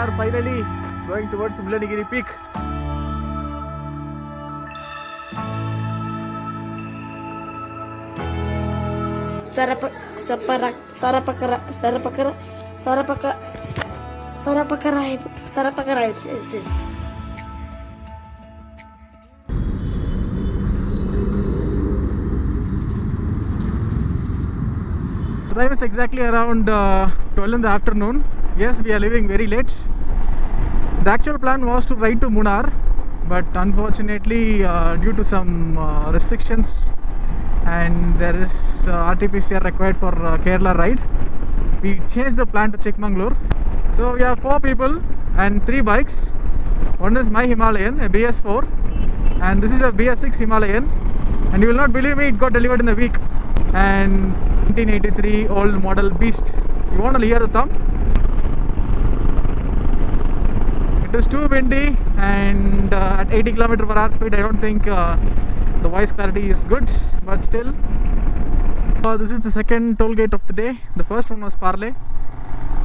are finally going towards Mulanagiri Peak. Sarapakara. The time is exactly around 12 in the afternoon. Yes, we are leaving very late. The actual plan was to ride to Munnar, but unfortunately due to some restrictions and there is RT-PCR required for Kerala ride, we changed the plan to Chikmagalur. So we have 4 people and 3 bikes. One is my Himalayan, a BS4, and this is a BS6 Himalayan, and you will not believe me, it got delivered in a week. And 1983 old model beast. You want to hear the thump? It is too windy, and at 80 km/h speed I don't think the voice clarity is good, but still this is the second toll gate of the day. The first one was Parle,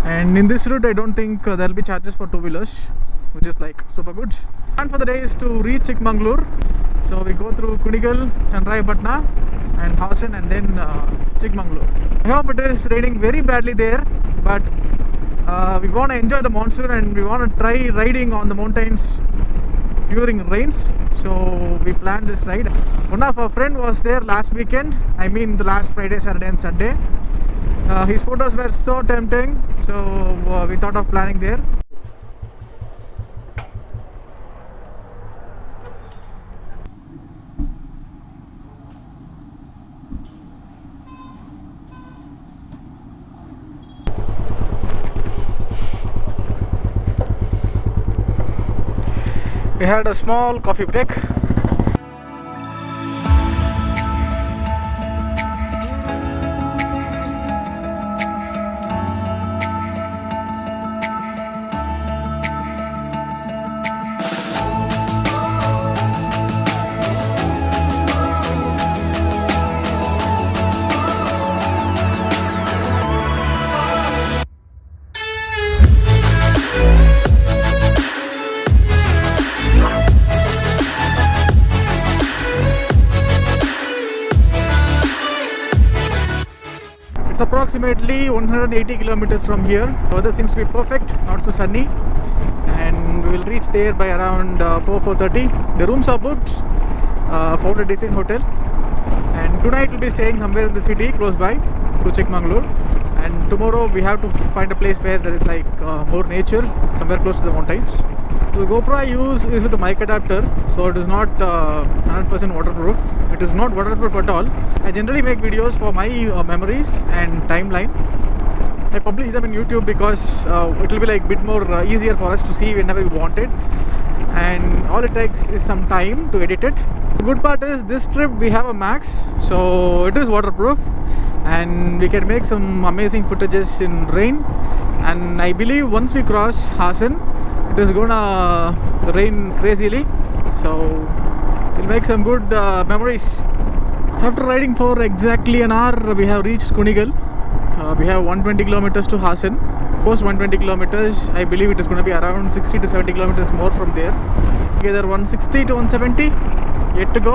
and in this route I don't think there will be charges for 2-wheelers, which is like super good. And for the day is to reach Chikmagalur, so we go through Kunigal, Chandrayapatna and Hassan, and then Chikmagalur. I hope it is raining very badly there, but we want to enjoy the monsoon and we want to try riding on the mountains during rains, so we planned this ride. One of our friend was there last weekend, I mean the last Friday, Saturday and Sunday. His photos were so tempting, so we thought of planning there. We had a small coffee break. It's approximately 180 kilometers from here. Weather seems to be perfect, not so sunny, and we will reach there by around 4:30. The rooms are booked, found a decent hotel, and tonight we'll be staying somewhere in the city close by to Chikmagalur, and tomorrow we have to find a place where there is like more nature, somewhere close to the mountains. The GoPro I use is with a mic adapter, so it is not 100% waterproof. It is not waterproof at all. I generally make videos for my memories and timeline. I publish them in YouTube because it will be like a bit more easier for us to see whenever we want it, and all it takes is some time to edit it. The good part is this trip we have a Max, so it is waterproof and we can make some amazing footages in rain. And I believe once we cross Hassan, it is gonna rain crazily, so we'll make some good memories. After riding for exactly an hour, we have reached Kunigal. We have 120 kilometers to Hassan. Post 120 kilometers, I believe it is going to be around 60 to 70 kilometers more from there. Either 160 to 170 yet to go.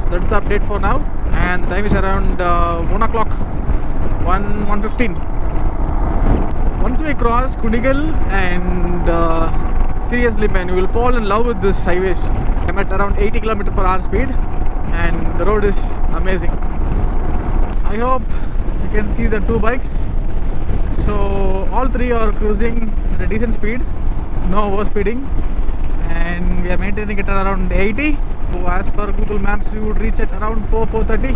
So that's the update for now, and the time is around 1 o'clock, 1:15. Once we cross Kunigal, and seriously man, you will fall in love with this highways. I'm at around 80 km/h speed and the road is amazing. I hope you can see the 2 bikes. So all 3 are cruising at a decent speed, no overspeeding, and we are maintaining it at around 80. So as per Google Maps, we would reach at around 4:30.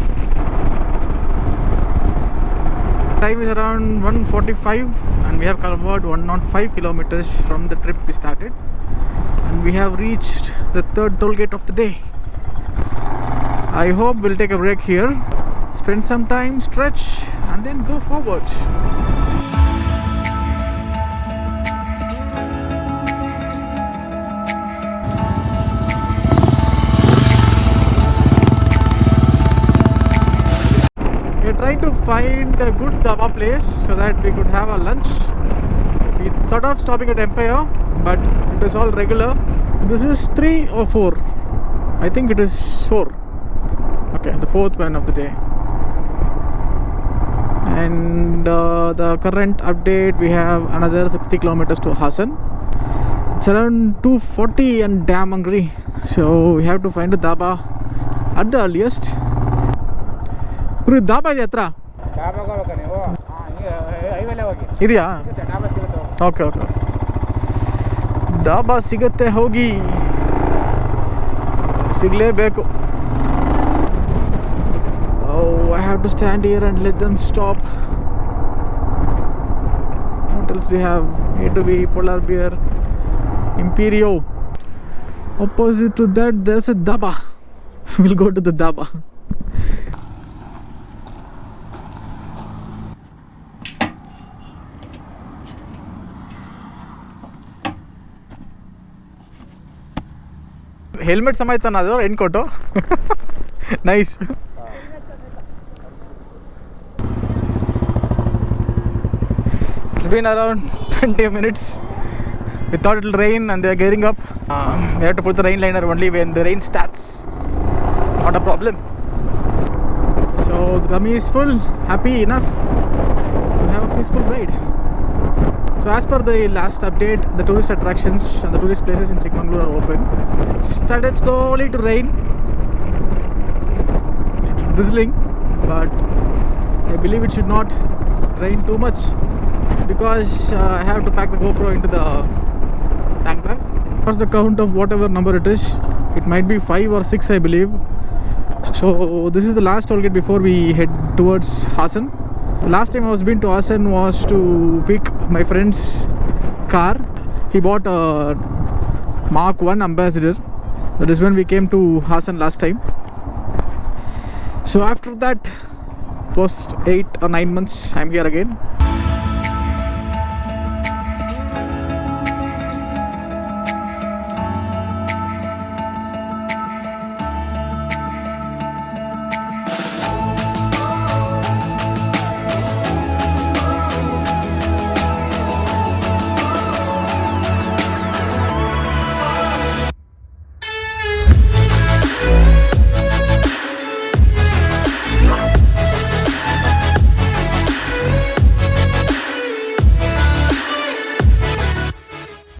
Time is around 1:45 and we have covered 105 kilometers from the trip we started, and we have reached the 3rd toll gate of the day. I hope we'll take a break here, spend some time, stretch, and then go forward. We are trying to find a good dhaba place so that we could have a lunch. We We thought of stopping at Empire, but it is all regular. This is 3 or 4. I think it is 4. Okay, the 4th one of the day. And the current update, we have another 60 kilometers to Hassan. It's around 2:40 and damn hungry, so we have to find a dhaba at the earliest. Guru, dhaba ಇದೆ ಹತ್ರ? ಇದೆಯಾ? Okay okay. Dhaba ಸಿಗುತ್ತೆ, ಹೋಗಿ ಸಿಗಲೇಬೇಕು. Oh, I have to stand here and let them stop. What else do you have? A to B, Polar Beer, Imperio. Opposite to that, there's a dhaba. We'll go to the dhaba. Helmet ಸಮೇತ ಅದು rain coat. Nice. It's been around 20 minutes. We thought it'll rain and they're gearing up. We have to put the rain liner only when the rain starts. Not a problem. So the tummy is full, happy enough to have a peaceful ride. So as per the last update, the tourist attractions and the tourist places in Chikmagalur are open. It started slowly to rain. It's drizzling, but I believe it should not rain too much because I have to pack the GoPro into the tank bag. What's the count of whatever number it is? It might be 5 or 6, I believe. So this is the last toll gate before we head towards Hassan. The last time I was been to Hassan was to pick my friend's car. He bought a Mark 1 Ambassador. That is when we came to Hassan last time. So after that, post 8 or 9 months, I'm here again.